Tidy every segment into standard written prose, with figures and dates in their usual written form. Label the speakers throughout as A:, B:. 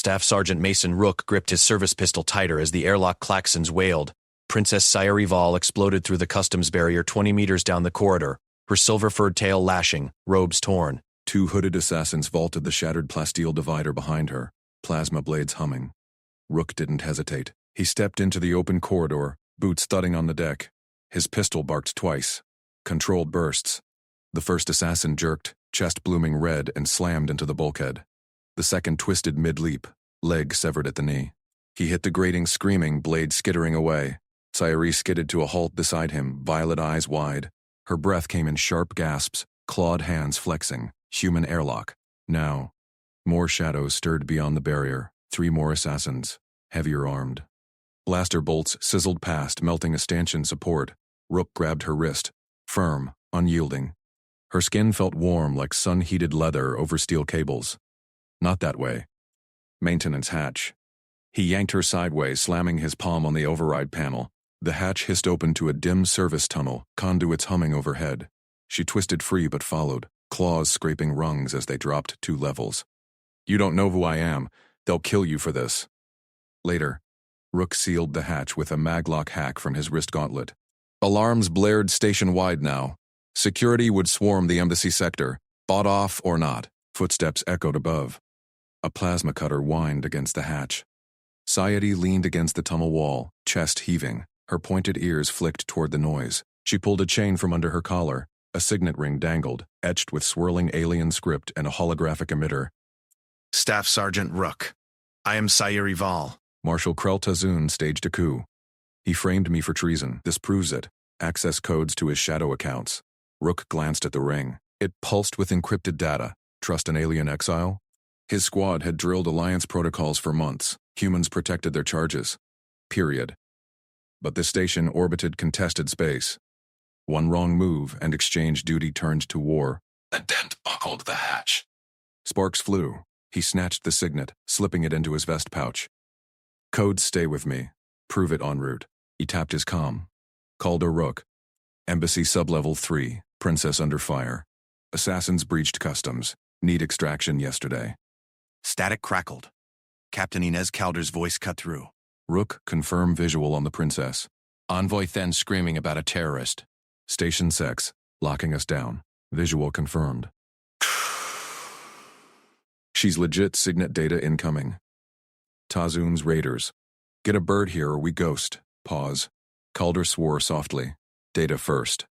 A: Staff Sergeant Mason Rook gripped his service pistol tighter as the airlock klaxons wailed. Princess Sci-Fi exploded through the customs barrier 20 meters down the corridor, her silver-furred tail lashing, robes torn.
B: Two hooded assassins vaulted the shattered plasteel divider behind her, plasma blades humming. Rook didn't hesitate. He stepped into the open corridor, boots thudding on the deck. His pistol barked twice. Controlled bursts. The first assassin jerked, chest blooming red, and slammed into the bulkhead. The second twisted mid-leap, leg severed at the knee. He hit the grating screaming, blade skittering away. Sayuri skidded to a halt beside him, violet eyes wide. Her breath came in sharp gasps, clawed hands flexing. Human airlock. Now. More shadows stirred beyond the barrier. 3 more assassins, heavier armed. Blaster bolts sizzled past, melting a stanchion support. Rook grabbed her wrist, firm, unyielding. Her skin felt warm like sun-heated leather over steel cables. Not that way. Maintenance hatch. He yanked her sideways, slamming his palm on the override panel. The hatch hissed open to a dim service tunnel, conduits humming overhead. She twisted free but followed, claws scraping rungs as they dropped 2 levels. You don't know who I am. They'll kill you for this. Later, Rook sealed the hatch with a maglock hack from his wrist gauntlet. Alarms blared station-wide now. Security would swarm the embassy sector, bought off or not. Footsteps echoed above. A plasma cutter whined against the hatch. Sayuri leaned against the tunnel wall, chest heaving. Her pointed ears flicked toward the noise. She pulled a chain from under her collar. A signet ring dangled, etched with swirling alien script and a holographic emitter.
A: Staff Sergeant Rook. I am Sci-Fi.
B: Marshal Krell Tazun staged a coup. He framed me for treason. This proves it. Access codes to his shadow accounts. Rook glanced at the ring. It pulsed with encrypted data. Trust an alien exile? His squad had drilled Alliance protocols for months. Humans protected their charges. Period. But the station orbited contested space. One wrong move and exchange duty turned to war. A dent buckled the hatch. Sparks flew. He snatched the signet, slipping it into his vest pouch. Codes stay with me. Prove it en route. He tapped his comm. Called a Rook. Embassy sublevel 3. Princess under fire. Assassins breached customs. Need extraction yesterday.
A: Static crackled. Captain Inez Calder's voice cut through.
B: Rook, confirm visual on the Princess.
A: Envoy then screaming about a terrorist.
B: Station sex, locking us down. Visual confirmed. She's legit, signet data incoming. Tazun's raiders. Get a bird here or we ghost. Pause. Calder swore softly. Data first.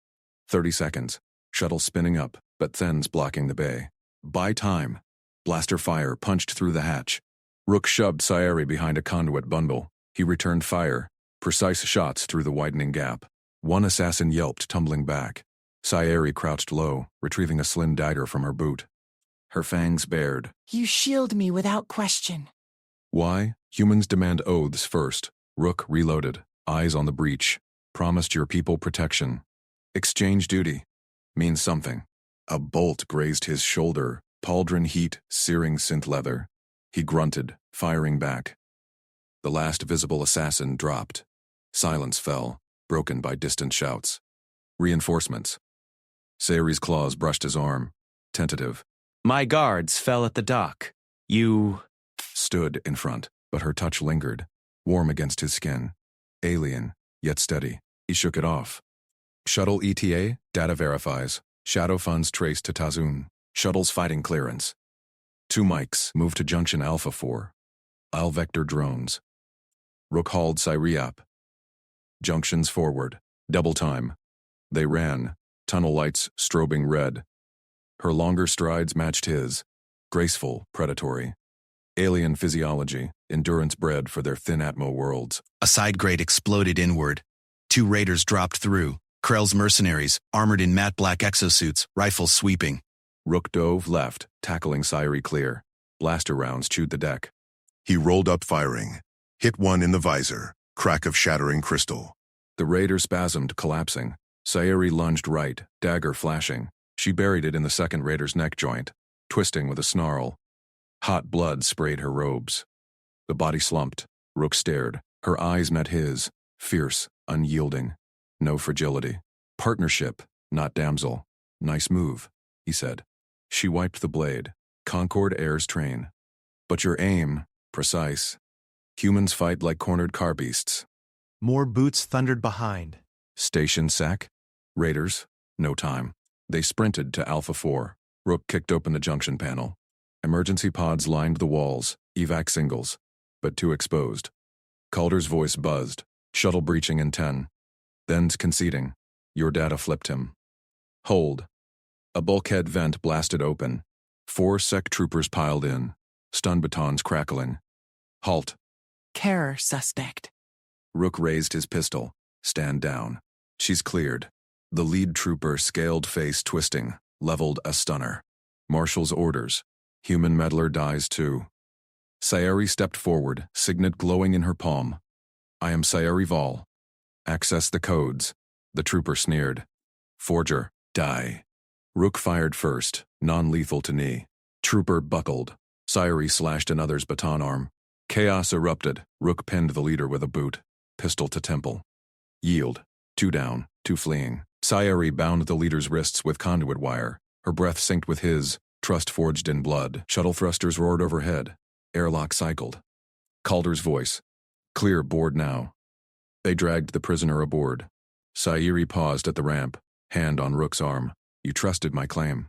B: 30 seconds. Shuttle spinning up, but then's blocking the bay. Buy time. Blaster fire punched through the hatch. Rook shoved Sayuri behind a conduit bundle. He returned fire. Precise shots through the widening gap. One assassin yelped, tumbling back. Sayuri crouched low, retrieving a slim dagger from her boot. Her fangs bared.
C: You shield me without question.
B: Why? Humans demand oaths first. Rook reloaded, eyes on the breach. Promised your people protection. Exchange duty. Means something. A bolt grazed his shoulder, pauldron heat, searing synth leather. He grunted, firing back. The last visible assassin dropped. Silence fell, broken by distant shouts. Reinforcements. Sayuri's claws brushed his arm. Tentative.
A: My guards fell at the dock. You...
B: Stood in front, but her touch lingered, warm against his skin. Alien, yet steady. He shook it off. Shuttle ETA, data verifies. Shadow funds traced to Tazun. Shuttle's fighting clearance. 2 mics moved to Junction Alpha 4. I'll vector drones. Rook hauled Sayuri up. Junctions forward. Double time. They ran, tunnel lights strobing red. Her longer strides matched his. Graceful, predatory. Alien physiology, endurance bred for their thin atmo worlds.
A: A side grate exploded inward. 2 raiders dropped through. Krell's mercenaries, armored in matte black exosuits, rifles sweeping.
B: Rook dove left, tackling Sayuri clear. Blaster rounds chewed the deck.
D: He rolled up firing. Hit one in the visor. Crack of shattering crystal.
B: The raider spasmed, collapsing. Sayuri lunged right, dagger flashing. She buried it in the second raider's neck joint, twisting with a snarl. Hot blood sprayed her robes. The body slumped. Rook stared. Her eyes met his, fierce, unyielding. No fragility. Partnership, not damsel. Nice move, he said. She wiped the blade. Concord Air's train. But your aim, Precise. Humans fight like cornered car beasts.
E: More boots thundered behind.
B: Station sack? Raiders? No time. They sprinted to Alpha 4. Rook kicked open the junction panel. Emergency pods lined the walls, evac singles, but too exposed. Calder's voice buzzed, shuttle breaching in 10. Then's conceding. Your data flipped him. Hold. A bulkhead vent blasted open. 4 sec troopers piled in, stun batons crackling. Halt.
C: Care suspect.
B: Rook raised his pistol. Stand down. She's cleared. The lead trooper, scaled face twisting, leveled a stunner. Marshal's orders. Human meddler dies too. Sayari stepped forward, signet glowing in her palm. I am Sayari Vol. Access the codes. The trooper sneered. Forger, die. Rook fired first, non-lethal to knee. Trooper buckled. Sayari slashed another's baton arm. Chaos erupted. Rook pinned the leader with a boot. Pistol to temple. Yield. 2 down, 2 fleeing. Sayari bound the leader's wrists with conduit wire. Her breath synced with his, trust forged in blood. Shuttle thrusters roared overhead. Airlock cycled. Calder's voice. Clear board now. They dragged the prisoner aboard. Sayari paused at the ramp, hand on Rook's arm. You trusted my claim.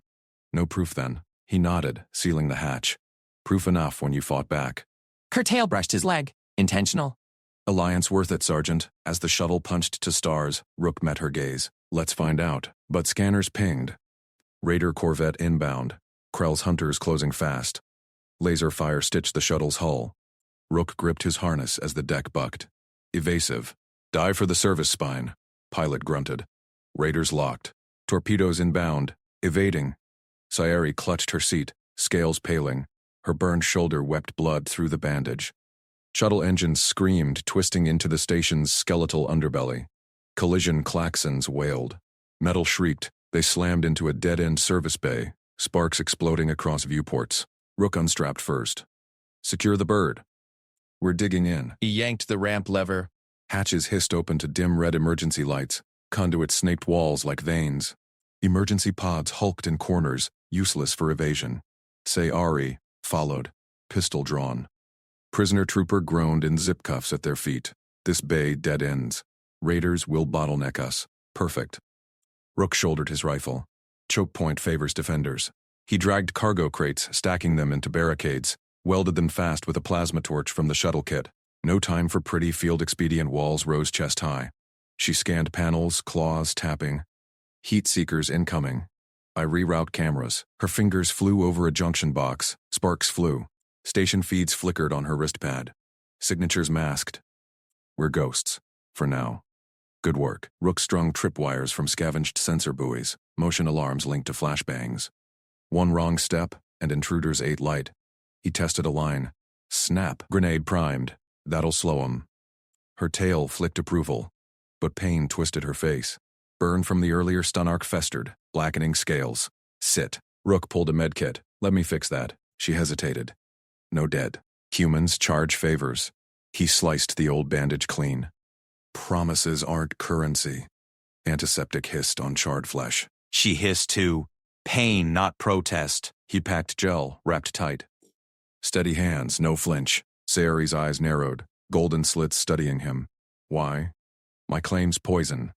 B: No proof then. He nodded, sealing the hatch. Proof enough when you fought back.
C: Curtail brushed his leg. Intentional.
B: Alliance worth it, Sergeant. As the shuttle punched to stars, Rook met her gaze. Let's find out. But scanners pinged. Raider Corvette inbound. Krell's hunters closing fast. Laser fire stitched the shuttle's hull. Rook gripped his harness as the deck bucked. Evasive. Die for the service spine. Pilot grunted. Raiders locked. Torpedoes inbound. Evading. Sayari clutched her seat, scales paling. Her burned shoulder wept blood through the bandage. Shuttle engines screamed, twisting into the station's skeletal underbelly. Collision klaxons wailed. Metal shrieked. They slammed into a dead-end service bay, sparks exploding across viewports. Rook unstrapped first. Secure the bird. We're digging in.
A: He yanked the ramp lever.
B: Hatches hissed open to dim red emergency lights. Conduits snaked walls like veins. Emergency pods hulked in corners, useless for evasion. Sayari followed, pistol drawn. Prisoner trooper groaned in zip cuffs at their feet. This bay dead ends. Raiders will bottleneck us. Perfect. Rook shouldered his rifle. Choke point favors defenders. He dragged cargo crates, stacking them into barricades, welded them fast with a plasma torch from the shuttle kit. No time for pretty field-expedient walls rose chest high. She scanned panels, claws tapping. Heat seekers incoming. I reroute cameras. Her fingers flew over a junction box. Sparks flew. Station feeds flickered on her wristpad. Signatures masked. We're ghosts. For now. Good work. Rook strung tripwires from scavenged sensor buoys. Motion alarms linked to flashbangs. One wrong step, and intruders ate light. He tested a line. Snap. Grenade primed. That'll slow 'em. Her tail flicked approval, but pain twisted her face. Burn from the earlier stun arc festered, blackening scales. Sit. Rook pulled a medkit. Let me fix that. She hesitated. No dead. Humans charge favors. He sliced the old bandage clean. Promises aren't currency. Antiseptic hissed on charred flesh.
F: She hissed too. Pain, not protest.
B: He packed gel, wrapped tight. Steady hands, no flinch. Sayari's eyes narrowed, golden slits studying him. Why? My claim's poison.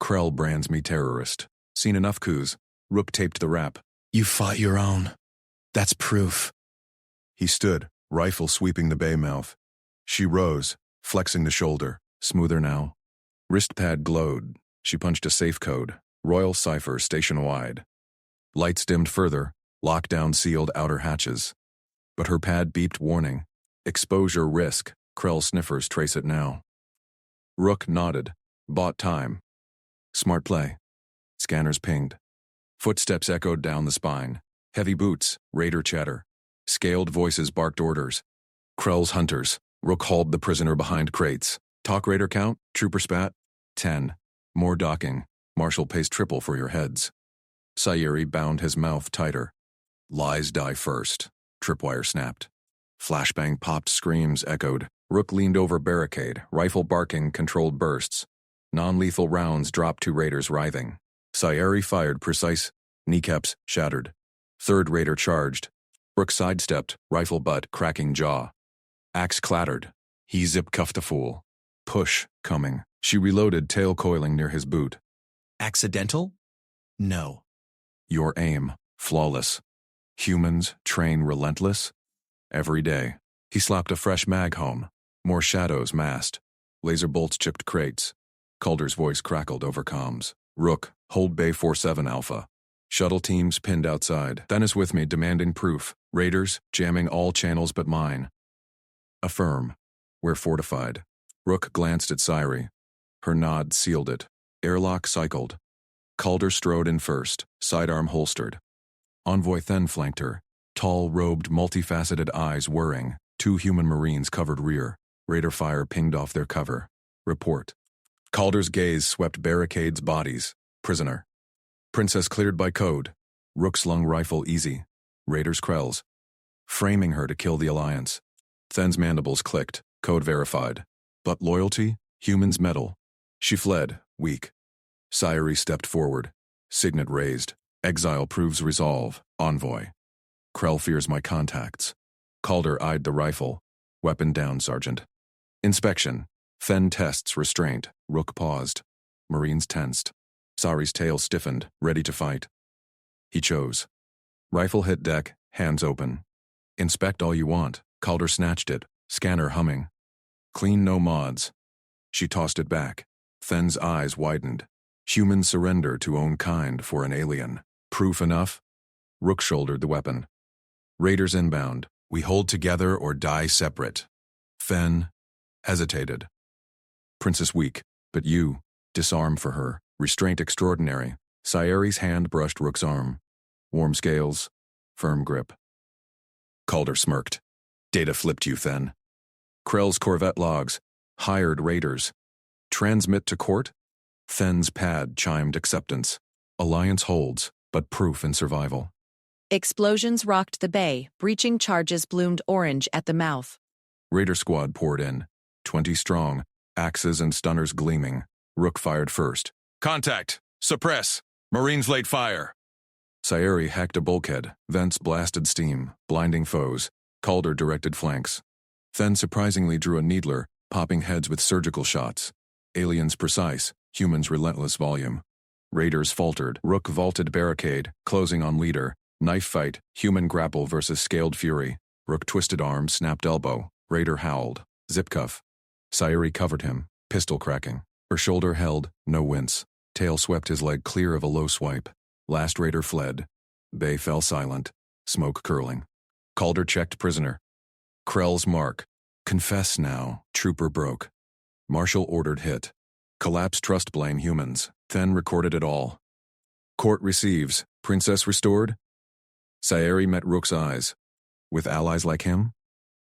B: Krell brands me terrorist. Seen enough coups. Rook taped the wrap.
E: You fought your own. That's proof.
B: He stood, rifle sweeping the bay mouth. She rose, flexing the shoulder. Smoother now. Wrist pad glowed. She punched a safe code. Royal cipher station-wide. Lights dimmed further. Lockdown sealed outer hatches. But her pad beeped warning. Exposure risk. Krell sniffers trace it now. Rook nodded. Bought time. Smart play. Scanners pinged. Footsteps echoed down the spine. Heavy boots, raider chatter. Scaled voices barked orders. Krell's hunters. Rook hauled the prisoner behind crates. Talk raider count? Trooper spat? 10. More docking. Marshal pays triple for your heads. Sayari bound his mouth tighter. Lies die first. Tripwire snapped. Flashbang popped, screams echoed. Rook leaned over barricade, rifle barking, controlled bursts. Non-lethal rounds dropped to raiders writhing. Sayari fired precise. Kneecaps shattered. Third raider charged. Rook sidestepped, rifle butt cracking jaw. Axe clattered. He zip-cuffed the fool. Push, coming. She reloaded, tail coiling near his boot.
E: Accidental? No.
B: Your aim, flawless. Humans train relentless? Every day. He slapped a fresh mag home. More shadows massed. Laser bolts chipped crates. Calder's voice crackled over comms. Rook, hold Bay 47 Alpha. Shuttle teams pinned outside. Then is with me, demanding proof. Raiders, jamming all channels but mine. Affirm. We're fortified. Rook glanced at Siri. Her nod sealed it. Airlock cycled. Calder strode in first, sidearm holstered. Envoy then flanked her. Tall, robed, multifaceted eyes whirring. 2 human Marines covered rear. Raider fire pinged off their cover. Report. Calder's gaze swept barricades, bodies. Prisoner. Princess cleared by code. Rook slung rifle easy. Raiders Krells. Framing her to kill the Alliance. Then's mandibles clicked. Code verified. But loyalty? Humans metal. She fled, weak. Siri stepped forward. Signet raised. Exile proves resolve. Envoy. Krell fears my contacts. Calder eyed the rifle. Weapon down, Sergeant. Inspection. Fen tests restraint. Rook paused. Marines tensed. Sari's tail stiffened, ready to fight. He chose. Rifle hit deck, hands open. Inspect all you want. Calder snatched it, scanner humming. Clean, no mods. She tossed it back. Fen's eyes widened. Human surrender to own kind for an alien. Proof enough? Rook shouldered the weapon. Raiders inbound. We hold together or die separate. Fen hesitated. Princess weak, but you, disarm for her. Restraint extraordinary. Sari's hand brushed Rook's arm. Warm scales, firm grip. Calder smirked. Data flipped you, Fen. Krell's Corvette logs. Hired raiders. Transmit to court? Fen's pad chimed acceptance. Alliance holds, but proof in survival.
G: Explosions rocked the bay, breaching charges bloomed orange at the mouth.
B: Raider squad poured in. 20 strong, axes and stunners gleaming. Rook fired first. Contact! Suppress! Marines late fire! Siri hacked a bulkhead. Vents blasted steam, blinding foes. Calder directed flanks. Then surprisingly drew a needler, popping heads with surgical shots. Aliens precise, humans relentless volume. Raiders faltered. Rook vaulted barricade, closing on leader. Knife fight, human grapple versus scaled fury. Rook twisted arm, snapped elbow. Raider howled. Zip cuff. Siri covered him, pistol cracking. Her shoulder held, no wince. Tail swept his leg clear of a low swipe. Last raider fled. Bay fell silent, smoke curling. Calder checked prisoner. Krell's mark. Confess now, trooper broke. Marshal ordered hit. Collapse trust blame humans. Then recorded it all. Court receives. Princess restored? Siri met Rook's eyes. With allies like him?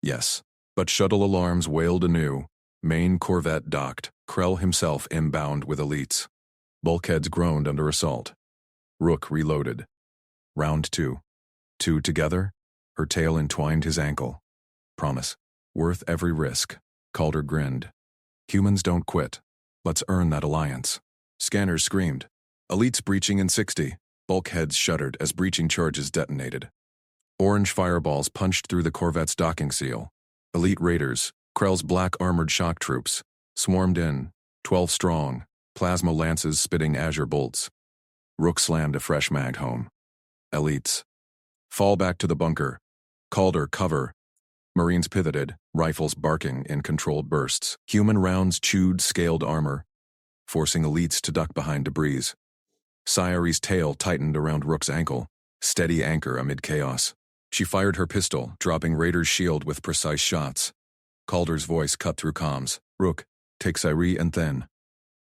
B: Yes. But shuttle alarms wailed anew. Main corvette docked. Krell himself inbound with elites. Bulkheads groaned under assault. Rook reloaded. Round 2. 2 together? Her tail entwined his ankle. Promise. Worth every risk. Calder grinned. Humans don't quit. Let's earn that alliance. Scanners screamed. Elites breaching in 60. Bulkheads shuddered as breaching charges detonated. Orange fireballs punched through the corvette's docking seal. Elite raiders, Krell's black armored shock troops, swarmed in, 12 strong, plasma lances spitting azure bolts. Rook slammed a fresh mag home. Elites. Fall back to the bunker. Calder, cover. Marines pivoted, rifles barking in controlled bursts. Human rounds chewed scaled armor, forcing elites to duck behind debris. Sari's tail tightened around Rook's ankle, steady anchor amid chaos. She fired her pistol, dropping Raider's shield with precise shots. Calder's voice cut through comms. Rook, take Siri and Then.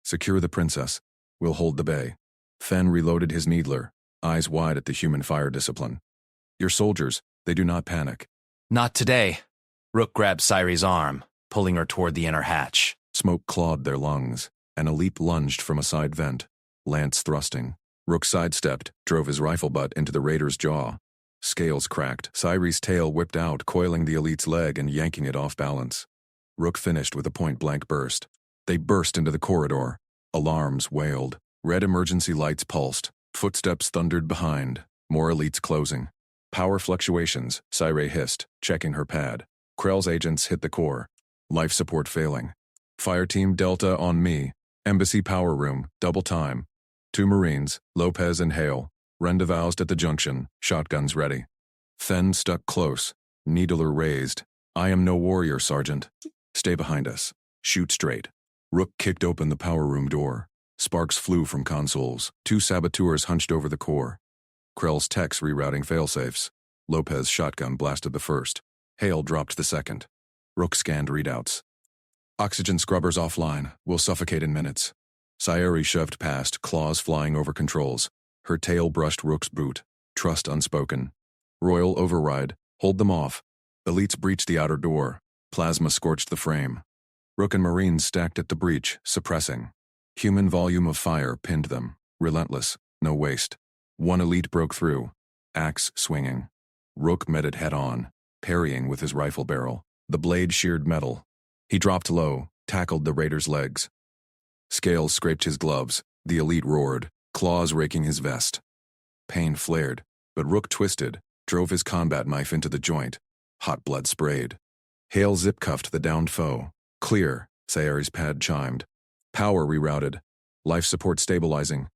B: Secure the princess. We'll hold the bay. Then reloaded his needler, eyes wide at the human fire discipline. Your soldiers, they do not panic.
A: Not today. Rook grabbed Siri's arm, pulling her toward the inner hatch.
B: Smoke clawed their lungs, and a leap lunged from a side vent, lance thrusting. Rook sidestepped, drove his rifle butt into the Raider's jaw. Scales cracked. Siri's tail whipped out, coiling the elite's leg and yanking it off balance. Rook finished with a point-blank burst. They burst into the corridor. Alarms wailed. Red emergency lights pulsed. Footsteps thundered behind. More elites closing. Power fluctuations, Siri hissed, checking her pad. Krell's agents hit the core. Life support failing. Fire Team Delta on me. Embassy power room, double time. 2 Marines, Lopez and Hale. Rendezvoused at the junction, shotguns ready. Then stuck close. Needler raised. I am no warrior, Sergeant. Stay behind us. Shoot straight. Rook kicked open the power room door. Sparks flew from consoles. 2 saboteurs hunched over the core. Krell's techs rerouting failsafes. Lopez shotgun blasted the first. Hale dropped the second. Rook scanned readouts. Oxygen scrubbers offline. Will suffocate in minutes. Sayuri shoved past, claws flying over controls. Her tail brushed Rook's boot. Trust unspoken. Royal override. Hold them off. Elites breached the outer door. Plasma scorched the frame. Rook and Marines stacked at the breach, suppressing. Human volume of fire pinned them. Relentless. No waste. 1 elite broke through. Axe swinging. Rook met it head-on, parrying with his rifle barrel. The blade sheared metal. He dropped low, tackled the raider's legs. Scales scraped his gloves. The elite roared, claws raking his vest. Pain flared, but Rook twisted, drove his combat knife into the joint. Hot blood sprayed. Hale zip-cuffed the downed foe. Clear, Sayuri's pad chimed. Power rerouted. Life support stabilizing.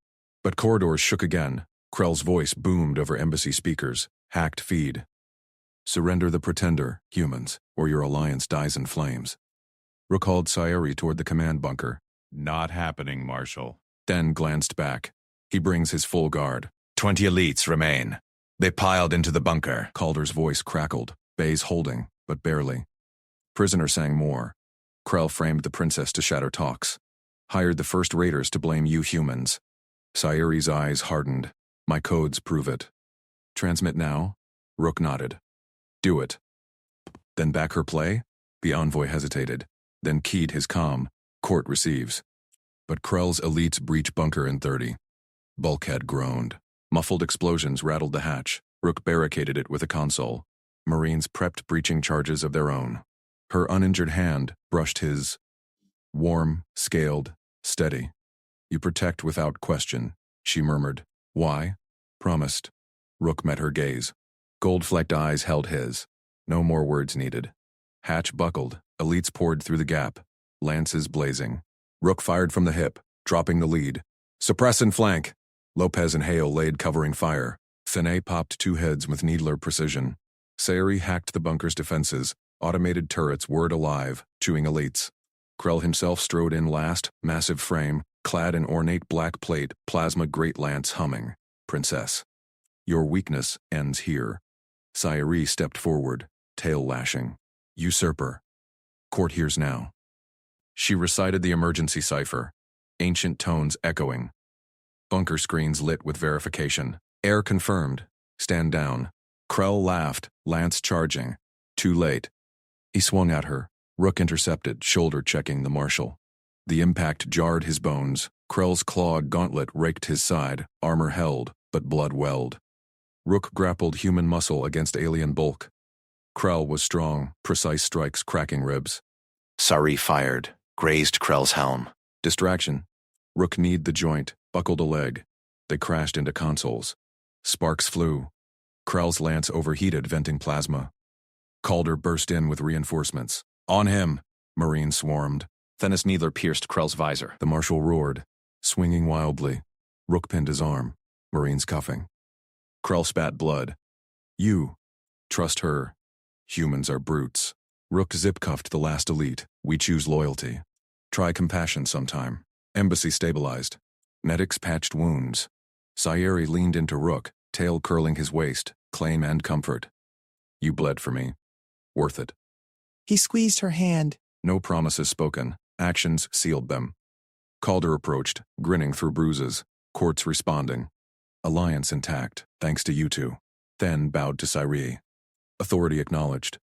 B: But corridors shook again. Krell's voice boomed over embassy speakers. Hacked feed. Surrender the Pretender, humans, or your alliance dies in flames. Rook hauled Sayuri toward the command bunker.
F: Not happening, Marshal.
B: Den glanced back. He brings his full guard.
F: 20 elites remain. They piled into the bunker.
B: Calder's voice crackled. Bays holding, but barely. Prisoner sang more. Krell framed the princess to shatter talks. Hired the first raiders to blame you humans. Sayuri's eyes hardened. My codes prove it. Transmit now? Rook nodded. Do it. Then back her play? The envoy hesitated, then keyed his comm. Court receives. But Krell's elites breach bunker in 30. Bulkhead groaned. Muffled explosions rattled the hatch. Rook barricaded it with a console. Marines prepped breaching charges of their own. Her uninjured hand brushed his. Warm, scaled, steady. You protect without question, she murmured. Why? Promised. Rook met her gaze. Gold-flecked eyes held his. No more words needed. Hatch buckled. Elites poured through the gap. Lances blazing. Rook fired from the hip, dropping the lead. Suppress and flank. Lopez and Hale laid covering fire. Thene popped 2 heads with needler precision. Sayuri hacked the bunker's defenses. Automated turrets whirred alive, chewing elites. Krell himself strode in last, massive frame, clad in ornate black plate, plasma great lance humming. Princess. Your weakness ends here. Sayuri stepped forward, tail lashing. Usurper. Court hears now. She recited the emergency cipher, ancient tones echoing. Bunker screens lit with verification. Air confirmed. Stand down. Krell laughed, lance charging. Too late. He swung at her. Rook intercepted, shoulder checking the marshal. The impact jarred his bones. Krell's clawed gauntlet raked his side, armor held, but blood welled. Rook grappled human muscle against alien bulk. Krell was strong, precise strikes cracking ribs.
F: Sari fired, grazed Krell's helm.
B: Distraction. Rook kneed the joint, buckled a leg. They crashed into consoles. Sparks flew. Krell's lance overheated, venting plasma. Calder burst in with reinforcements. On him! Marines swarmed.
A: Thennis Needler pierced Krell's visor.
B: The marshal roared, swinging wildly. Rook pinned his arm. Marines cuffing. Krell spat blood. You. Trust her. Humans are brutes. Rook zip-cuffed the last elite. We choose loyalty. Try compassion sometime. Embassy stabilized. Medics patched wounds. Sayuri leaned into Rook, tail curling his waist, claim and comfort. You bled for me. Worth it.
C: He squeezed her hand.
B: No promises spoken. Actions sealed them. Calder approached, grinning through bruises. Courts responding. Alliance intact, thanks to you two. Then bowed to Sayuri. Authority acknowledged.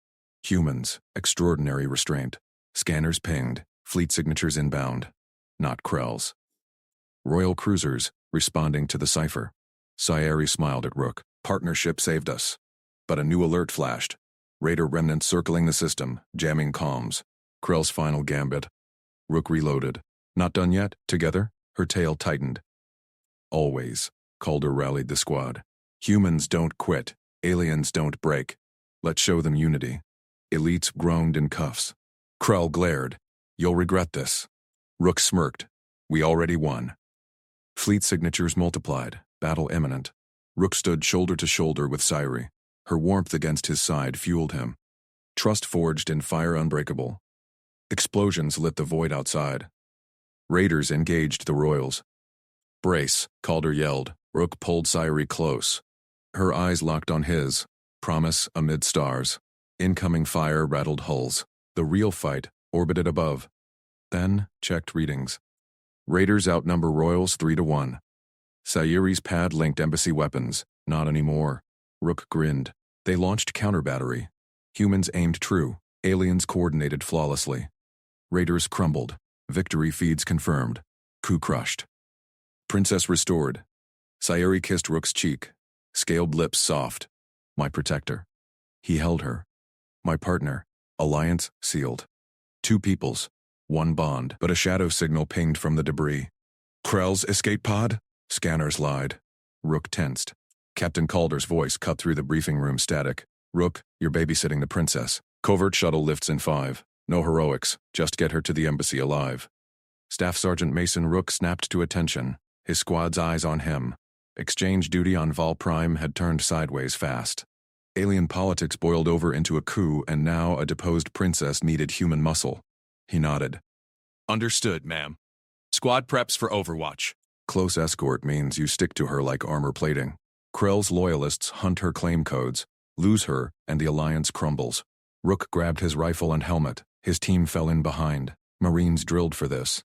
B: Humans, extraordinary restraint. Scanners pinged, fleet signatures inbound. Not Krell's. Royal cruisers, responding to the cipher. Sayuri smiled at Rook. Partnership saved us. But a new alert flashed. Raider remnants circling the system, jamming comms. Krell's final gambit. Rook reloaded. Not done yet? Together? Her tail tightened. Always. Calder rallied the squad. Humans don't quit. Aliens don't break. Let's show them unity. Elites groaned in cuffs. Krell glared. You'll regret this. Rook smirked. We already won. Fleet signatures multiplied, battle imminent. Rook stood shoulder to shoulder with Sayuri. Her warmth against his side fueled him. Trust forged in fire unbreakable. Explosions lit the void outside. Raiders engaged the Royals. Brace, Calder yelled. Rook pulled Sayuri close. Her eyes locked on his. Promise amid stars. Incoming fire rattled hulls. The real fight orbited above. Then checked readings. Raiders outnumber Royals 3-1. Sayuri's pad linked embassy weapons. Not anymore. Rook grinned. They launched counter-battery. Humans aimed true. Aliens coordinated flawlessly. Raiders crumbled. Victory feeds confirmed. Coup crushed. Princess restored. Sayuri kissed Rook's cheek. Scaled lips soft. My protector. He held her. My partner. Alliance sealed. Two peoples. One bond. But a shadow signal pinged from the debris. Krell's escape pod? Scanners lied. Rook tensed. Captain Calder's voice cut through the briefing room static. Rook, you're babysitting the princess. Covert shuttle lifts in 5. No heroics. Just get her to the embassy alive. Staff Sergeant Mason Rook snapped to attention. His squad's eyes on him. Exchange duty on Vol Prime had turned sideways fast. Alien politics boiled over into a coup, and now a deposed princess needed human muscle. He nodded.
A: Understood, ma'am. Squad preps for Overwatch.
B: Close escort means you stick to her like armor plating. Krell's loyalists hunt her claim codes, lose her, and the alliance crumbles. Rook grabbed his rifle and helmet. His team fell in behind. Marines drilled for this.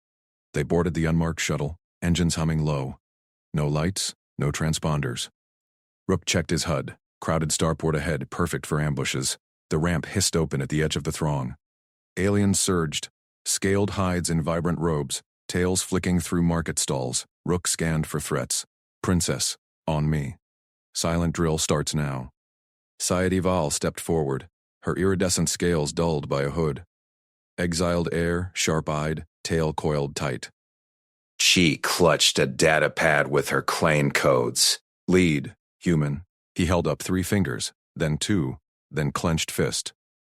B: They boarded the unmarked shuttle, engines humming low. No lights, no transponders. Rook checked his HUD. Crowded starport ahead, perfect for ambushes. The ramp hissed open at the edge of the throng. Aliens surged. Scaled hides in vibrant robes, tails flicking through market stalls. Rook scanned for threats. Princess, on me. Silent drill starts now. Sayuri Val stepped forward, her iridescent scales dulled by a hood. Exiled air, sharp-eyed, tail coiled tight.
F: She clutched a data pad with her claim codes.
B: Lead, human. He held up 3 fingers, then 2, then clenched fist.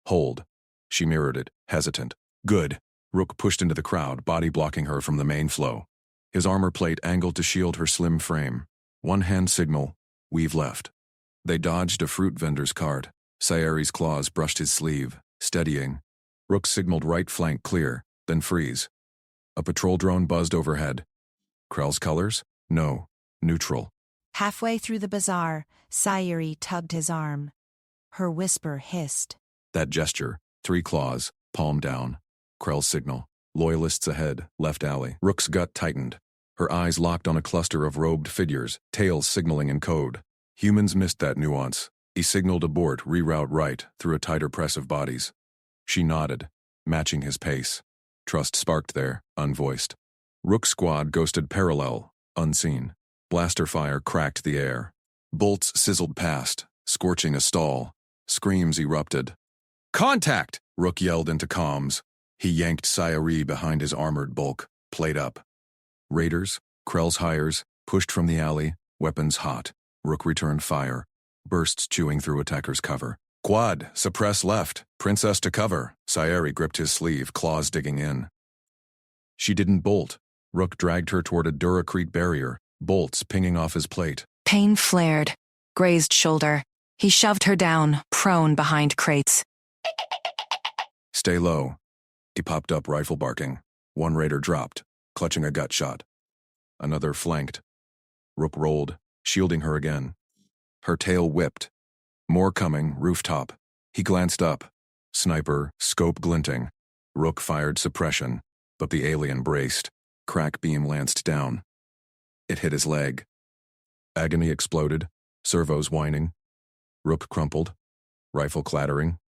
B: Hold. She mirrored it, hesitant. Good. Rook pushed into the crowd, body blocking her from the main flow. His armor plate angled to shield her slim frame. One hand signal, weave left. They dodged a fruit vendor's cart. Sayuri's claws brushed his sleeve, steadying. Rook signaled right flank clear, then freeze. A patrol drone buzzed overhead. Krell's colors? No. Neutral.
H: Halfway through the bazaar, Sayuri tugged his arm. Her whisper hissed.
B: That gesture, 3 claws, palm down. Krell's signal. Loyalists ahead, left alley. Rook's gut tightened. Her eyes locked on a cluster of robed figures, tails signaling in code. Humans missed that nuance. He signaled abort, reroute right, through a tighter press of bodies. She nodded, matching his pace. Trust sparked there, unvoiced. Rook's squad ghosted parallel, unseen. Blaster fire cracked the air. Bolts sizzled past, scorching a stall. Screams erupted. Contact! Rook yelled into comms. He yanked Sayuri behind his armored bulk, plate up. Raiders, Krell's hires, pushed from the alley, weapons hot. Rook returned fire. Bursts chewing through attacker's cover. Quad, suppress left. Princess to cover. Sayuri gripped his sleeve, claws digging in. She didn't bolt. Rook dragged her toward a Duracrete barrier, bolts pinging off his plate.
I: Pain flared, grazed shoulder. He shoved her down, prone behind crates.
B: Stay low. He popped up, rifle barking. One raider dropped, clutching a gut shot. Another flanked. Rook rolled, shielding her again. Her tail whipped. More coming, rooftop. He glanced up. Sniper, scope glinting. Rook fired suppression, but the alien braced. Crack beam lanced down. It hit his leg. Agony exploded, servos whining. Rook crumpled, rifle clattering.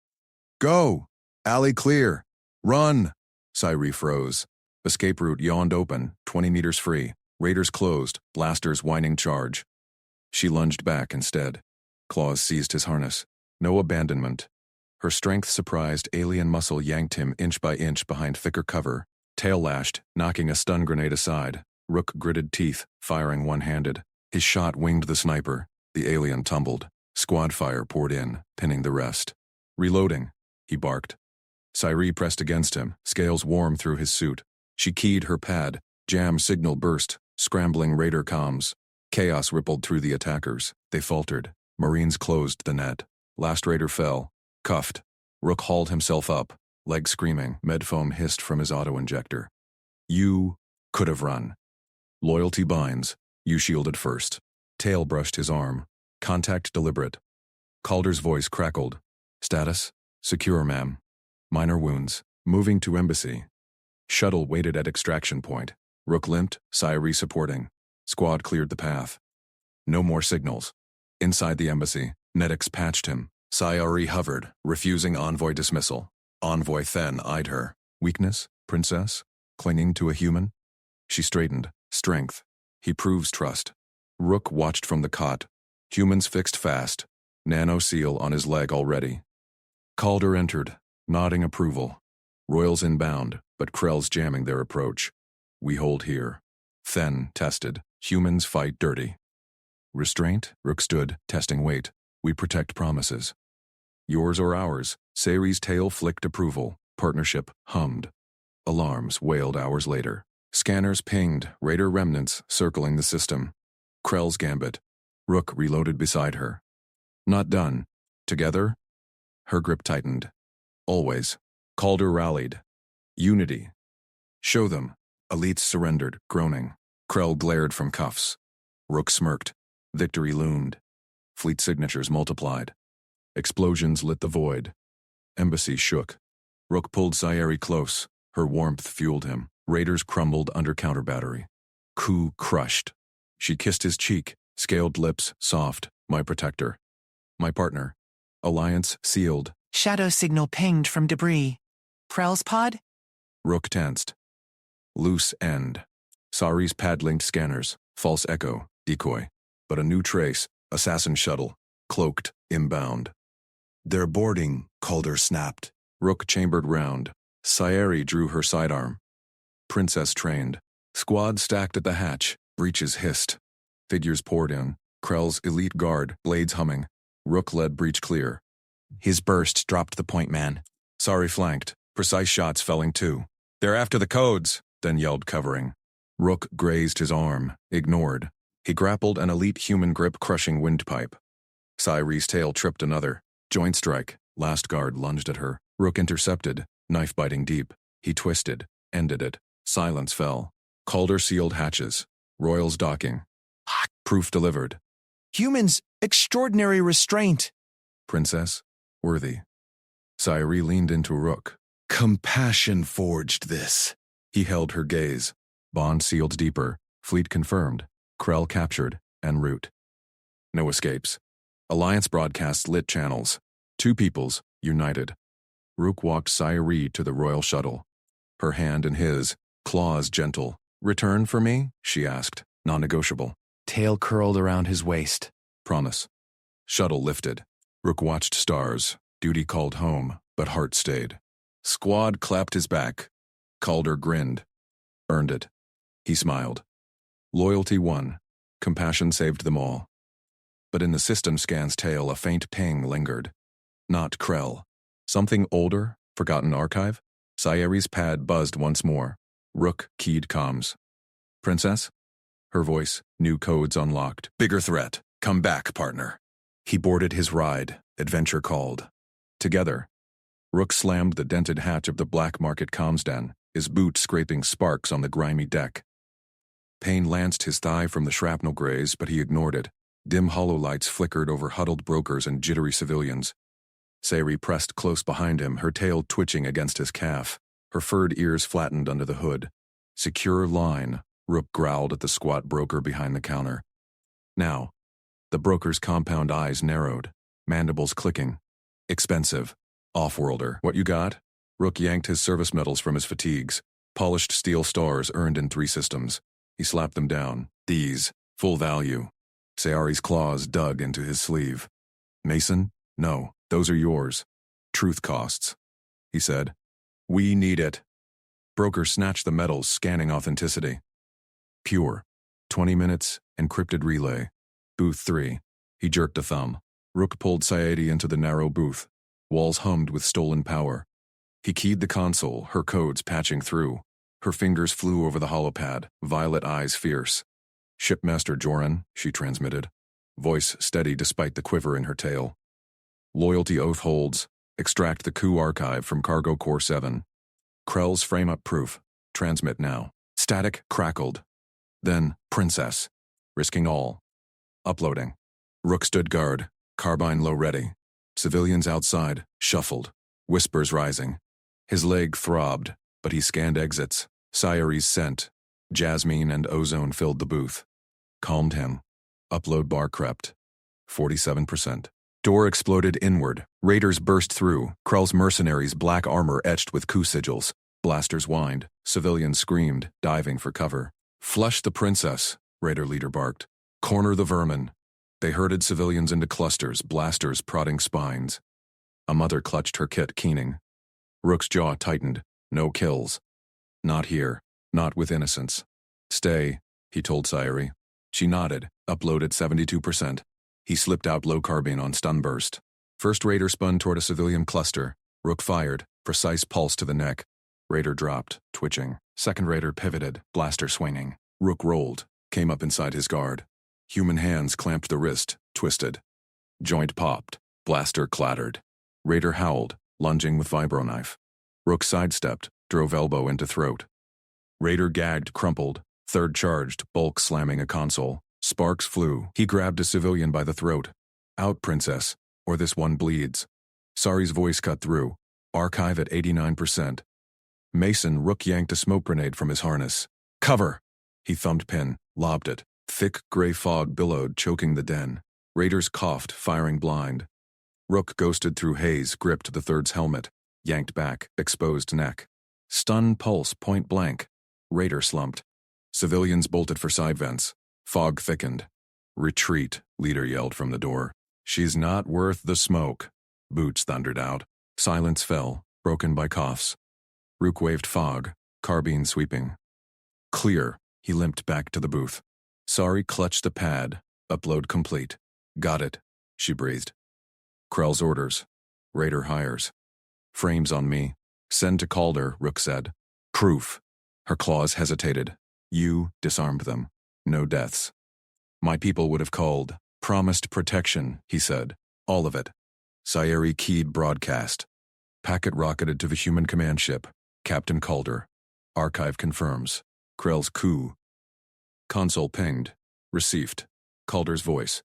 B: Go! Alley clear! Run! Sayuri froze. Escape route yawned open, 20 meters free. Raiders closed, blasters whining charge. She lunged back instead. Claws seized his harness. No abandonment. Her strength surprised, alien muscle yanked him inch by inch behind thicker cover. Tail lashed, knocking a stun grenade aside. Rook gritted teeth, firing one-handed. His shot winged the sniper. The alien tumbled. Squad fire poured in, pinning the rest. Reloading. he barked. Sairi pressed against him, scales warm through his suit. She keyed her pad. Jam signal burst, scrambling raider comms. Chaos rippled through the attackers. They faltered. Marines closed the net. Last raider fell, cuffed. Rook hauled himself up, legs screaming. Medfoam hissed from his auto-injector. You could have run. Loyalty binds. You shielded first. Tail brushed his arm. Contact deliberate. Calder's voice crackled. Status? Secure, ma'am. Minor wounds. Moving to embassy. Shuttle waited at extraction point. Rook limped, Sairi supporting. Squad cleared the path. No more signals. Inside the embassy, Netix patched him. Sairi hovered, refusing envoy dismissal. Envoy Then eyed her. Weakness, princess? Clinging to a human? She straightened. Strength. He proves trust. Rook watched from the cot. Humans fixed fast. Nano seal on his leg already. Calder entered, nodding approval. Royals inbound, but Krell's jamming their approach. We hold here. Then tested. Humans fight dirty. Restraint? Rook stood, testing weight. We protect promises. Yours or ours? Sairi's tail flicked approval. Partnership hummed. Alarms wailed hours later. Scanners pinged, raider remnants circling the system. Krell's gambit. Rook reloaded beside her. Not done. Together? Her grip tightened. Always. Calder rallied. Unity. Show them. Elites surrendered, groaning. Krell glared from cuffs. Rook smirked. Victory loomed. Fleet signatures multiplied. Explosions lit the void. Embassy shook. Rook pulled Sairi close. Her warmth fueled him. Raiders crumbled under counter-battery. Coup crushed. She kissed his cheek, scaled lips, soft. My protector. My partner. Alliance sealed.
C: Shadow signal pinged from debris. Krell's pod?
B: Rook tensed. Loose end. Sairi's pad-linked scanners. False echo. Decoy. But a new trace. Assassin shuttle. Cloaked. Inbound.
D: They're boarding, Calder snapped.
B: Rook chambered round. Sairi drew her sidearm. Princess trained. Squad stacked at the hatch. Breaches hissed. Figures poured in. Krell's elite guard, blades humming. Rook led breach clear.
E: His burst dropped the point man.
B: Sairi flanked. Precise shots felling too. They're after the codes, then yelled covering. Rook grazed his arm, ignored. He grappled an elite human grip crushing windpipe. Sairi's tail tripped another. Joint strike. Last guard lunged at her. Rook intercepted, knife biting deep. He twisted, ended it. Silence fell. Calder sealed hatches. Royals docking. Proof delivered.
C: Humans, extraordinary restraint.
B: Princess, worthy. Sairi leaned into Rook.
D: Compassion forged this.
B: He held her gaze. Bond sealed deeper. Fleet confirmed. Krell captured. En route. No escapes. Alliance broadcasts lit channels. Two peoples, united. Rook walked Sairi to the royal shuttle. Her hand in his, claws gentle. Return for me? She asked. Non-negotiable.
E: Tail curled around his waist.
B: Promise. Shuttle lifted. Rook watched stars. Duty called home, but heart stayed. Squad clapped his back. Calder grinned. Earned it. He smiled. Loyalty won. Compassion saved them all. But in the system scan's tail, a faint ping lingered. Not Krell. Something older, forgotten archive? Sairi's pad buzzed once more. Rook keyed comms. Princess? Her voice, new codes unlocked. Bigger threat. Come back, partner. He boarded his ride. Adventure called. Together. Rook slammed the dented hatch of the black market comms den, his boot scraping sparks on the grimy deck. Pain lanced his thigh from the shrapnel graze, but he ignored it. Dim hollow lights flickered over huddled brokers and jittery civilians. Sairi pressed close behind him, her tail twitching against his calf. Her furred ears flattened under the hood. Secure line, Rook growled at the squat broker behind the counter. Now. The broker's compound eyes narrowed, mandibles clicking. Expensive. Off-worlder. What you got? Rook yanked his service medals from his fatigues. Polished steel stars earned in 3 systems. He slapped them down. These. Full value. Sairi's claws dug into his sleeve. Mason? No, those are yours. Truth costs. He said. We need it. Broker snatched the medals, scanning authenticity. Pure. 20 minutes, encrypted relay. Booth 3. He jerked a thumb. Rook pulled Sairi into the narrow booth. Walls hummed with stolen power. He keyed the console, her codes patching through. Her fingers flew over the holopad, violet eyes fierce. "Shipmaster Joran," she transmitted. Voice steady despite the quiver in her tail. "Loyalty oath holds. Extract the coup archive from Cargo Core 7. Krell's frame-up proof. Transmit now." Static crackled. Then, "Princess." Risking all. Uploading. Rook stood guard, carbine low ready. Civilians outside, shuffled. Whispers rising. His leg throbbed, but he scanned exits. Sayari's scent. Jasmine and ozone filled the booth. Calmed him. Upload bar crept. 47%. Door exploded inward. Raiders burst through. Krell's mercenaries' black armor etched with coup sigils. Blasters whined. Civilians screamed, diving for cover. "Flush the princess," Raider leader barked. "Corner the vermin." They herded civilians into clusters, blasters prodding spines. A mother clutched her kit, keening. Rook's jaw tightened. No kills. Not here. Not with innocence. "Stay," he told Sayari. She nodded, uploaded 72%. He slipped out low carbine on stun burst. First Raider spun toward a civilian cluster. Rook fired, precise pulse to the neck. Raider dropped, twitching. Second Raider pivoted, blaster swinging. Rook rolled, came up inside his guard. Human hands clamped the wrist, twisted. Joint popped, blaster clattered. Raider howled, lunging with vibroknife. Rook sidestepped, drove elbow into throat. Raider gagged, crumpled. Third charged, bulk slamming a console. Sparks flew. He grabbed a civilian by the throat. "Out, princess, or this one bleeds." Sari's voice cut through. Archive at 89%. Mason, Rook yanked a smoke grenade from his harness. "Cover!" He thumbed pin, lobbed it. Thick gray fog billowed, choking the den. Raiders coughed, firing blind. Rook ghosted through haze, gripped the third's helmet. Yanked back, exposed neck. Stun pulse, point blank. Raider slumped. Civilians bolted for side vents. Fog thickened. "Retreat," leader yelled from the door. "She's not worth the smoke," Boots thundered out. Silence fell, broken by coughs. Rook waved fog, carbine sweeping. "Clear." He limped back to the booth. Sari clutched the pad. Upload complete. "Got it," she breathed. Krell's orders. Raider hires. "Frames on me. Send to Calder," Rook said. "Proof." Her claws hesitated. "You disarmed them. No deaths." "My people would have called. Promised protection," he said. "All of it." Sayari keyed broadcast. Packet rocketed to the human command ship. Captain Calder. Archive confirms. Krell's coup. Console pinged. Received. Calder's voice.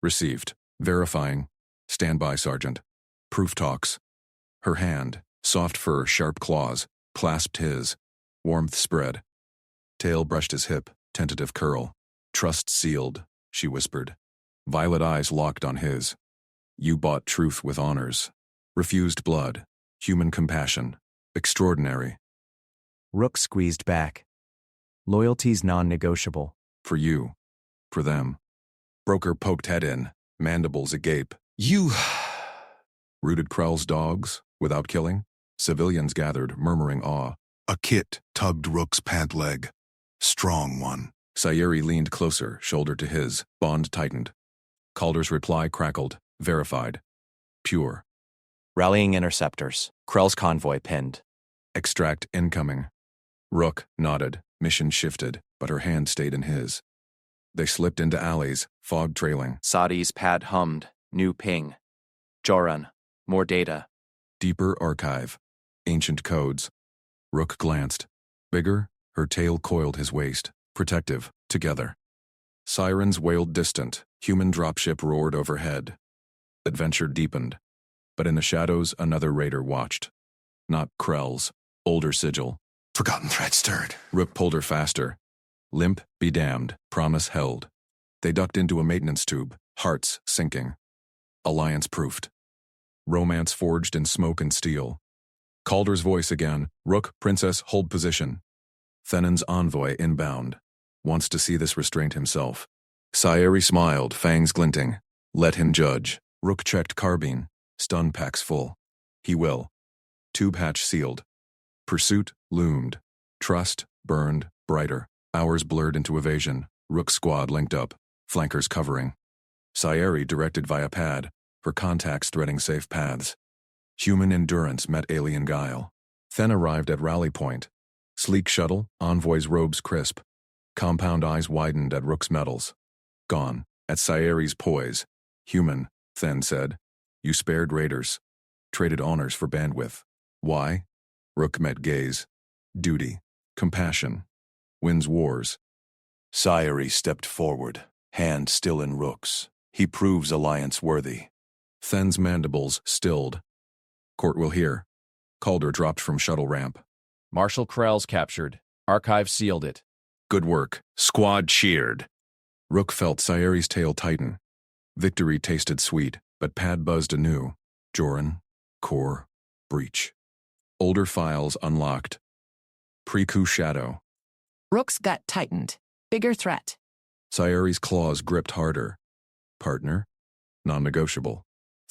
B: Received. Verifying. Stand by, Sergeant. Proof talks. Her hand, soft fur, sharp claws, clasped his. Warmth spread. Tail brushed his hip, tentative curl. "Trust sealed," she whispered. Violet eyes locked on his. "You bought truth with honors. Refused blood. Human compassion. Extraordinary.
E: Rook squeezed back. "Loyalty's non-negotiable."
B: For you. For them." Broker poked head in, mandibles agape. "You..." Rooted Krell's dogs, without killing? Civilians gathered, murmuring awe.
D: A kit tugged Rook's pant leg. Strong one.
B: Sayari leaned closer, shoulder to his, bond tightened. Calder's reply crackled, verified. Pure.
A: Rallying interceptors. Krell's convoy pinned.
B: Extract incoming. Rook nodded, mission shifted, but her hand stayed in his. They slipped into alleys, fog trailing.
A: Sadi's pad hummed. New ping. Joran. More data.
B: Deeper archive. Ancient codes. Rook glanced. Bigger, her tail coiled his waist. Protective, together. Sirens wailed distant. Human dropship roared overhead. Adventure deepened. But in the shadows, another raider watched. Not Krell's. Older sigil.
D: Forgotten threat stirred.
B: Rook pulled her faster. Limp, be damned. Promise held. They ducked into a maintenance tube. Hearts sinking. Alliance proofed. Romance forged in smoke and steel. Calder's voice again. "Rook, princess, hold position." Thenon's envoy inbound. Wants to see this restraint himself. Sayari smiled, fangs glinting. Let him judge. Rook checked carbine. Stun packs full. He will. Tube hatch sealed. Pursuit loomed. Trust burned, brighter. Hours blurred into evasion. Rook squad linked up. Flankers covering. Sayari directed via pad. Her contacts threading safe paths. Human endurance met alien guile. Then arrived at rally point. Sleek shuttle, envoy's robes crisp. Compound eyes widened at Rook's medals. Gone, at Sayeri's poise. Human, Then said. You spared raiders. Traded honors for bandwidth. Why? Rook met gaze. Duty. Compassion. Wins wars.
J: Sayeri stepped forward, hand still in Rook's. He proves alliance worthy.
B: Then's mandibles stilled. Court will hear. Calder dropped from shuttle ramp.
A: Marshal Krell's captured. Archive sealed it.
B: Good work.
F: Squad cheered.
B: Rook felt Sayeri's tail tighten. Victory tasted sweet, but Pad buzzed anew. Joran, core, breach. Older files unlocked. Pre-coup shadow.
C: Rook's gut tightened. Bigger threat.
B: Sayeri's claws gripped harder. Partner? Non-negotiable.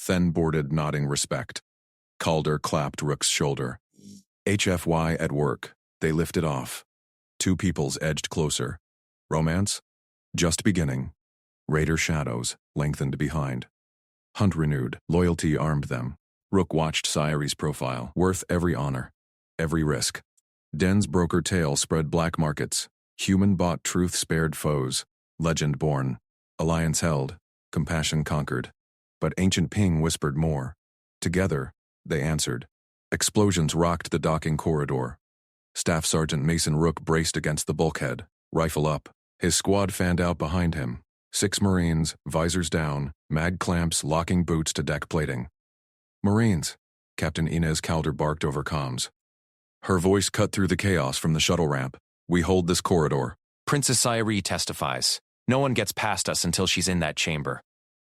B: Then boarded nodding respect. Calder clapped Rook's shoulder. HFY at work. They lifted off. Two peoples edged closer. Romance? Just beginning. Raider shadows lengthened behind. Hunt renewed. Loyalty armed them. Rook watched Sayeri's profile. Worth every honor. Every risk. Den's broker tale spread black markets. Human bought truth spared foes. Legend born. Alliance held. Compassion conquered. But ancient ping whispered more. Together, they answered. Explosions rocked the docking corridor. Staff Sergeant Mason Rook braced against the bulkhead, rifle up. His squad fanned out behind him. 6 Marines, visors down, mag clamps locking boots to deck plating. Marines, Captain Inez Calder barked over comms. Her voice cut through the chaos from the shuttle ramp. We hold this corridor.
A: Princess Sayeri testifies. No one gets past us until she's in that chamber.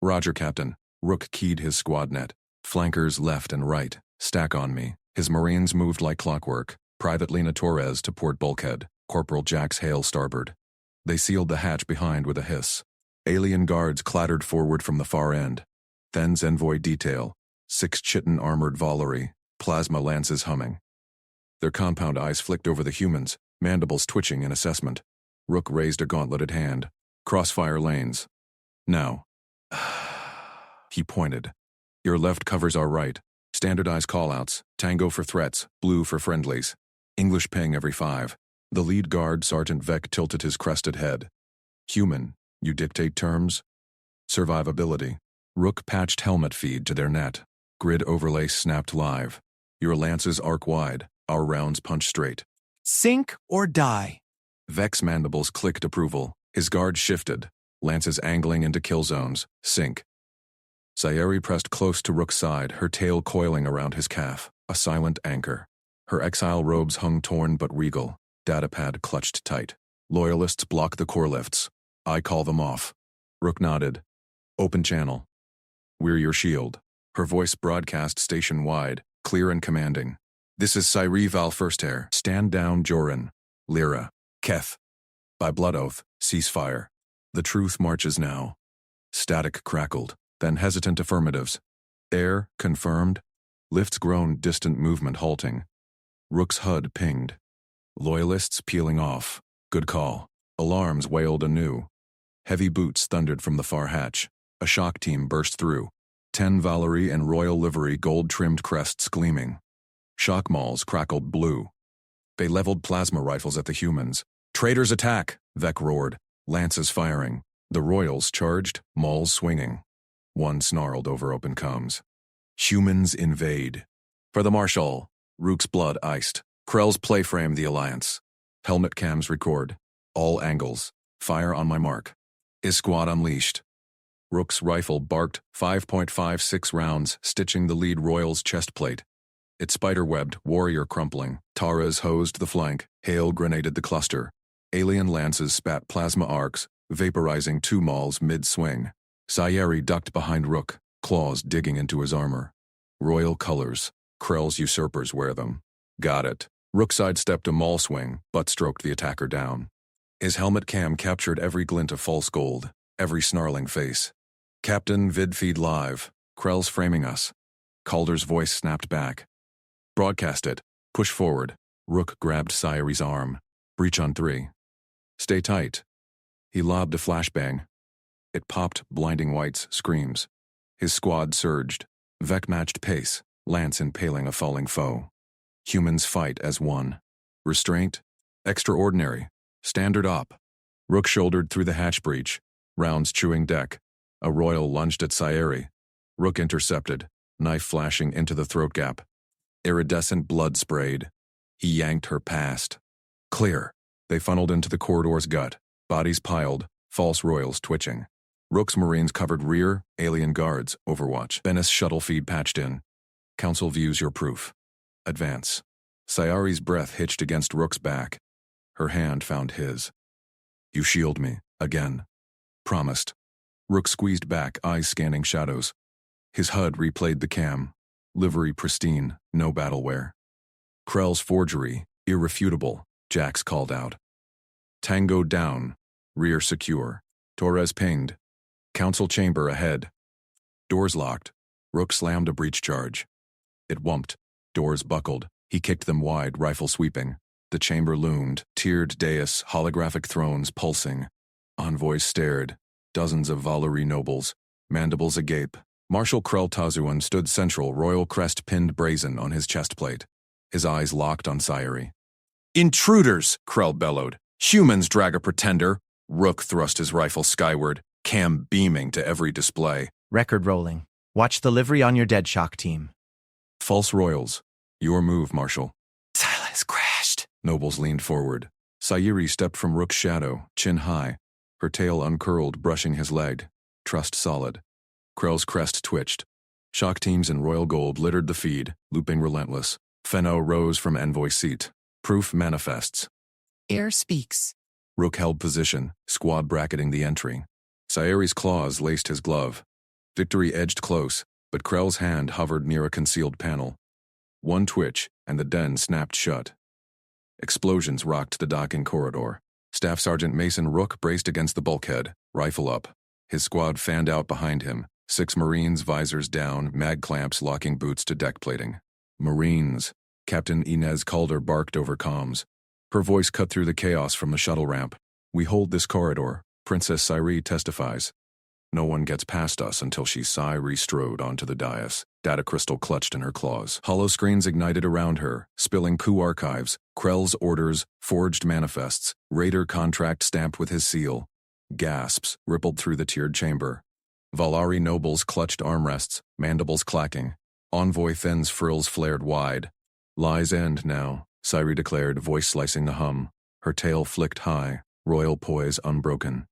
B: Roger, Captain. Rook keyed his squad net. Flankers left and right. Stack on me. His Marines moved like clockwork. Private Lena Torres to port bulkhead. Corporal Jax Hale starboard. They sealed the hatch behind with a hiss. Alien guards clattered forward from the far end. Then's envoy detail. 6 chitin armored Valerie. Plasma lances humming. Their compound eyes flicked over the humans, mandibles twitching in assessment. Rook raised a gauntleted hand. Crossfire lanes. Now. He pointed. Your left covers our right. Standardized callouts. Tango for threats, blue for friendlies. English ping every 5. The lead guard, Sergeant Vec, tilted his crested head. Human, you dictate terms? Survivability. Rook patched helmet feed to their net. Grid overlay snapped live. Your lances arc wide, our rounds punch straight.
C: Sink or die.
B: Vec's mandibles clicked approval. His guard shifted. Lances angling into kill zones. Sink. Sayeri pressed close to Rook's side, her tail coiling around his calf. A silent anchor. Her exile robes hung torn but regal. Datapad clutched tight. Loyalists block the core lifts. I call them off. Rook nodded. Open channel. We're your shield. Her voice broadcast station-wide, clear and commanding. This is Sayeri Val First Air. Stand down, Joran. Lyra. Keth. By blood oath, ceasefire. The truth marches now. Static crackled, then hesitant affirmatives. Air, confirmed. Lifts groaned, distant movement halting. Rook's HUD pinged. Loyalists peeling off. Good call. Alarms wailed anew. Heavy boots thundered from the far hatch. A shock team burst through. 10 Valerie and royal livery gold-trimmed crests gleaming. Shock mauls crackled blue. They leveled plasma rifles at the humans. Traitors attack, Vec roared. Lances firing. The royals charged, mauls swinging. One snarled over open comms. Humans invade. For the Marshal. Rook's blood iced. Krell's playframe the alliance. Helmet cams record. All angles. Fire on my mark. Is squad unleashed. Rook's rifle barked 5.56 rounds, stitching the lead royal's chest plate. It spider-webbed, warrior crumpling. Taras hosed the flank. Hale grenaded the cluster. Alien lances spat plasma arcs, vaporizing 2 mauls mid-swing. Sayeri ducked behind Rook, claws digging into his armor. Royal colors. Krell's usurpers wear them. Got it. Rook sidestepped a maul swing, but stroked the attacker down. His helmet cam captured every glint of false gold, every snarling face. Captain, vid feed live. Krell's framing us. Calder's voice snapped back. Broadcast it. Push forward. Rook grabbed Sayeri's arm. Breach on 3. Stay tight. He lobbed a flashbang. It popped, blinding whites, screams. His squad surged. Vec matched pace. lance impaling a falling foe. Humans fight as one. Restraint? Extraordinary. Standard op. Rook shouldered through the hatch breach, rounds chewing deck. A royal lunged at Sayeri. Rook intercepted, knife flashing into the throat gap. Iridescent blood sprayed. He yanked her past. Clear. They funneled into the corridor's gut, bodies piled, false royals twitching. Rook's Marines covered rear, alien guards, Overwatch. Bennis shuttle feed patched in. Council views your proof. Advance. Sayari's breath hitched against Rook's back. Her hand found his. You shield me, again. Promised. Rook squeezed back, eyes scanning shadows. His HUD replayed the cam. Livery pristine, no battleware. Krell's forgery, irrefutable, Jax called out. Tango down, rear secure. Torres pinged. Council chamber ahead. Doors locked. Rook slammed a breach charge. It wumped. Doors buckled. He kicked them wide, rifle sweeping. The chamber loomed, tiered dais, holographic thrones pulsing. Envoys stared. Dozens of Valeri nobles, mandibles agape. Marshal Krell Tazuan stood central, royal crest pinned brazen on his chestplate. His eyes locked on Sayeri. Intruders, Krell bellowed. Humans drag a pretender. Rook thrust his rifle skyward, cam beaming to every display.
E: Record rolling. Watch the livery on your dead shock team.
B: False royals. Your move, Marshal.
C: Silas crashed.
B: Nobles leaned forward. Sayeri stepped from Rook's shadow, chin high. Her tail uncurled, brushing his leg. Trust solid. Krell's crest twitched. Shock teams in royal gold littered the feed, looping relentless. Fenno rose from envoy seat. Proof manifests.
C: Air speaks.
B: Rook held position, squad bracketing the entry. Sayeri's claws laced his glove. Victory edged close, but Krell's hand hovered near a concealed panel. One twitch, and the den snapped shut. Explosions rocked the docking corridor. Staff Sergeant Mason Rook braced against the bulkhead, rifle up. His squad fanned out behind him, 6 Marines, visors down, mag clamps locking boots to deck plating. Marines. Captain Inez Calder barked over comms. Her voice cut through the chaos from the shuttle ramp. We hold this corridor. Princess Sayri testifies. No one gets past us until she Sayri-strode onto the dais, data crystal clutched in her claws. Holoscreens ignited around her, spilling coup archives, Krell's orders, forged manifests, Raider contract stamped with his seal. Gasps rippled through the tiered chamber. Valari nobles clutched armrests, mandibles clacking. Envoy Then's frills flared wide. Lie's end now, Sayri declared, voice slicing the hum. Her tail flicked high, royal poise unbroken.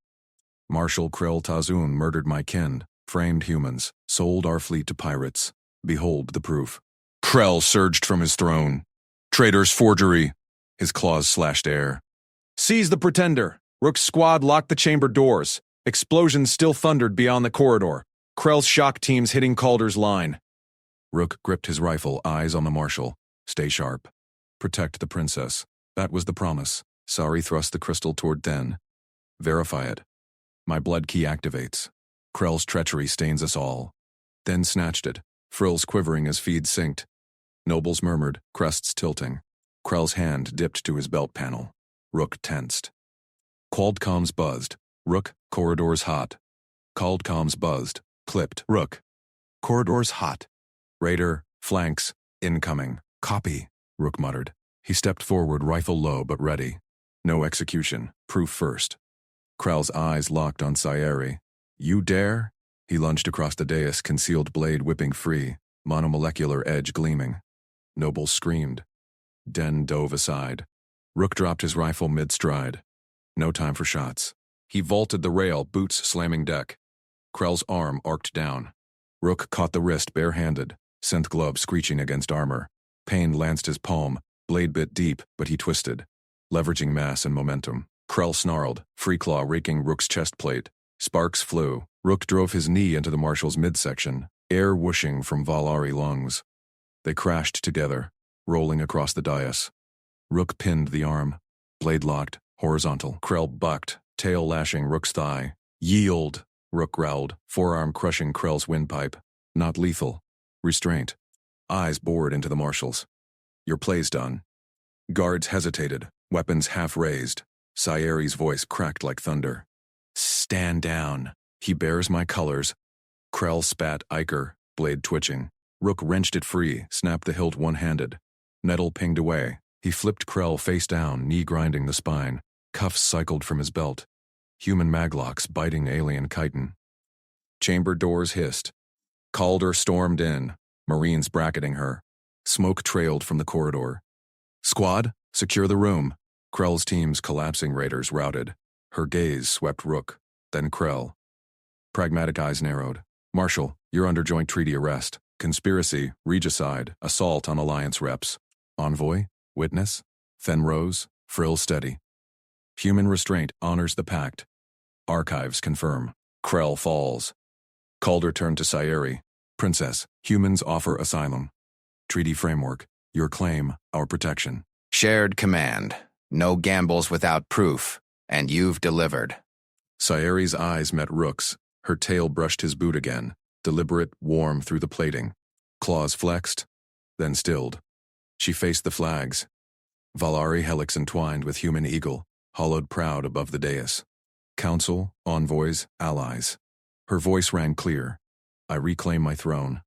B: Marshal Krell Tazun murdered my kin, framed humans, sold our fleet to pirates. Behold the proof. Krell surged from his throne. Traitor's forgery. His claws slashed air. Seize the pretender. Rook's squad locked the chamber doors. Explosions still thundered beyond the corridor. Krell's shock teams hitting Calder's line. Rook gripped his rifle, eyes on the marshal. Stay sharp. Protect the princess. That was the promise. Sari thrust the crystal toward Den. Verify it. My blood key activates. Krell's treachery stains us all. Den snatched it, frills quivering as feed synced. Nobles murmured, crests tilting. Krell's hand dipped to his belt panel. Rook tensed. Quald comms buzzed. Rook, corridors hot. Called comms buzzed. Clipped. Rook. Corridors hot. Raider, flanks, incoming. Copy, Rook muttered. He stepped forward, rifle low but ready. No execution. Proof first. Krell's eyes locked on Sayeri. You dare? He lunged across the dais, concealed blade whipping free, monomolecular edge gleaming. Nobles screamed. Den dove aside. Rook dropped his rifle mid-stride. No time for shots. He vaulted the rail, boots slamming deck. Krell's arm arced down. Rook caught the wrist barehanded, synth glove screeching against armor. Pain lanced his palm, blade bit deep, but he twisted, leveraging mass and momentum. Krell snarled, free claw raking Rook's chest plate. Sparks flew. Rook drove his knee into the marshal's midsection, air whooshing from Valari lungs. They crashed together, rolling across the dais. Rook pinned the arm. Blade locked, horizontal. Krell bucked, tail lashing Rook's thigh. Yield, Rook growled, forearm crushing Krell's windpipe. Not lethal. Restraint. Eyes bored into the marshals. Your play's done. Guards hesitated, weapons half raised. Sayeri's voice cracked like thunder. Stand down. He bears my colors. Krell spat ichor, blade twitching. Rook wrenched it free, snapped the hilt one-handed. Nettle pinged away. He flipped Krell face down, knee grinding the spine. Cuffs cycled from his belt. Human maglocks biting alien chitin. Chamber doors hissed. Calder stormed in, Marines bracketing her. Smoke trailed from the corridor. Squad, secure the room. Krell's team's collapsing raiders routed. Her gaze swept Rook, then Krell. Pragmatic eyes narrowed. Marshal, you're under joint treaty arrest. Conspiracy, regicide, assault on Alliance reps. Envoy, witness, Fenrose, frill steady. Human restraint honors the pact. Archives confirm. Krell falls. Calder turned to Sayeri. Princess, humans offer asylum. Treaty framework, your claim, our protection.
F: Shared command. No gambles without proof. And you've delivered.
B: Sayeri's eyes met Rook's. Her tail brushed his boot again, deliberate, warm through the plating. Claws flexed, then stilled. She faced the flags. Valari helix entwined with human eagle, hollowed proud above the dais. Council, envoys, allies. Her voice rang clear. I reclaim my throne.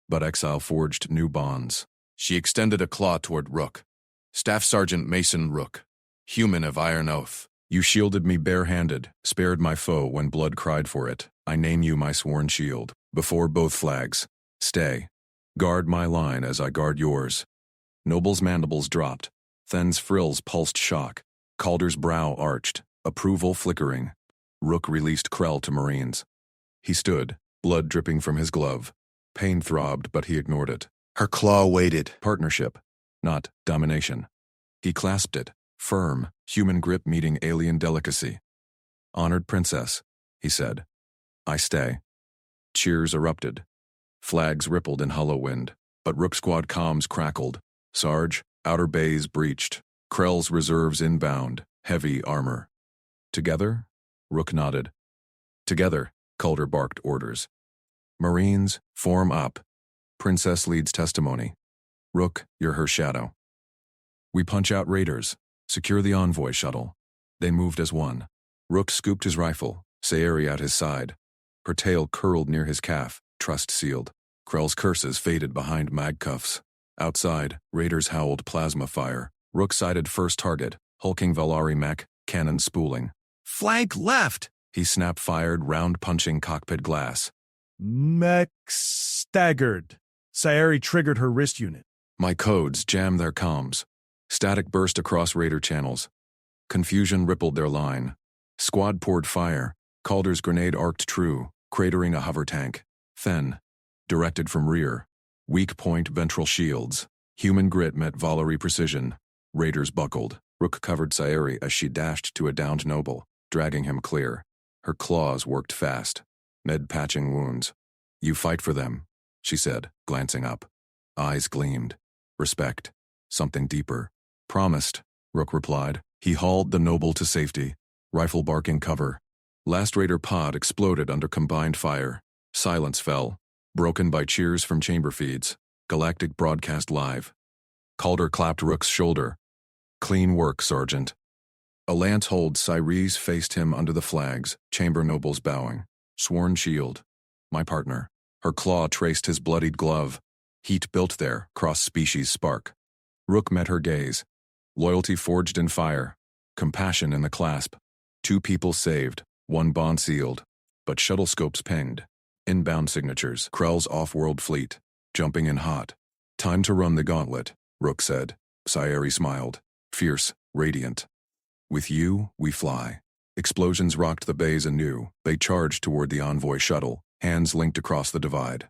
B: But exile forged new bonds. She extended a claw toward Rook. Staff Sergeant Mason Rook, human of iron oath. You shielded me barehanded, spared my foe when blood cried for it. I name you my sworn shield. Before both flags. Stay. Guard my line as I guard yours. Noble's mandibles dropped. Then's frills pulsed shock. Calder's brow arched, approval flickering. Rook released Krell to Marines. He stood, blood dripping from his glove. Pain throbbed, but he ignored it.
D: Her claw waited.
B: Partnership, not domination. He clasped it, firm, human grip meeting alien delicacy. Honored princess, he said. I stay. Cheers erupted. Flags rippled in hollow wind, but Rook Squad comms crackled. Sarge, outer bays breached. Krell's reserves inbound, heavy armor. Together? Rook nodded. Together, Calder barked orders. Marines, form up. Princess leads testimony. Rook, you're her shadow. We punch out raiders. Secure the envoy shuttle. They moved as one. Rook scooped his rifle, Sayeri at his side. Her tail curled near his calf, trust sealed. Krell's curses faded behind mag cuffs. Outside, raiders howled plasma fire. Rook sighted first target, hulking Valari mech, cannon spooling.
E: Flank left!
B: He snap-fired, round-punching cockpit glass.
K: Mech staggered. Sayeri triggered her wrist unit.
B: My codes jammed their comms. Static burst across raider channels. Confusion rippled their line. Squad poured fire. Calder's grenade arced true, cratering a hover tank. Fen, directed from rear. Weak point ventral shields. Human grit met Valari precision. Raiders buckled. Rook covered Sayeri as she dashed to a downed noble, dragging him clear. Her claws worked fast, med-patching wounds. You fight for them, she said, glancing up. Eyes gleamed. Respect. Something deeper. Promised, Rook replied. He hauled the noble to safety. Rifle barking cover. Last Raider pod exploded under combined fire. Silence fell, broken by cheers from chamber feeds. Galactic broadcast live. Calder clapped Rook's shoulder. Clean work, Sergeant. A lance hold Cyrese faced him under the flags, chamber nobles bowing. Sworn shield. My partner. Her claw traced his bloodied glove. Heat built there, cross-species spark. Rook met her gaze. Loyalty forged in fire. Compassion in the clasp. 2 people saved, 1 bond sealed. But shuttle scopes pinged. Inbound signatures. Krell's off-world fleet. Jumping in hot. Time to run the gauntlet, Rook said. Sayeri smiled. Fierce, radiant. With you, we fly. Explosions rocked the bays anew. They charged toward the envoy shuttle, hands linked across the divide.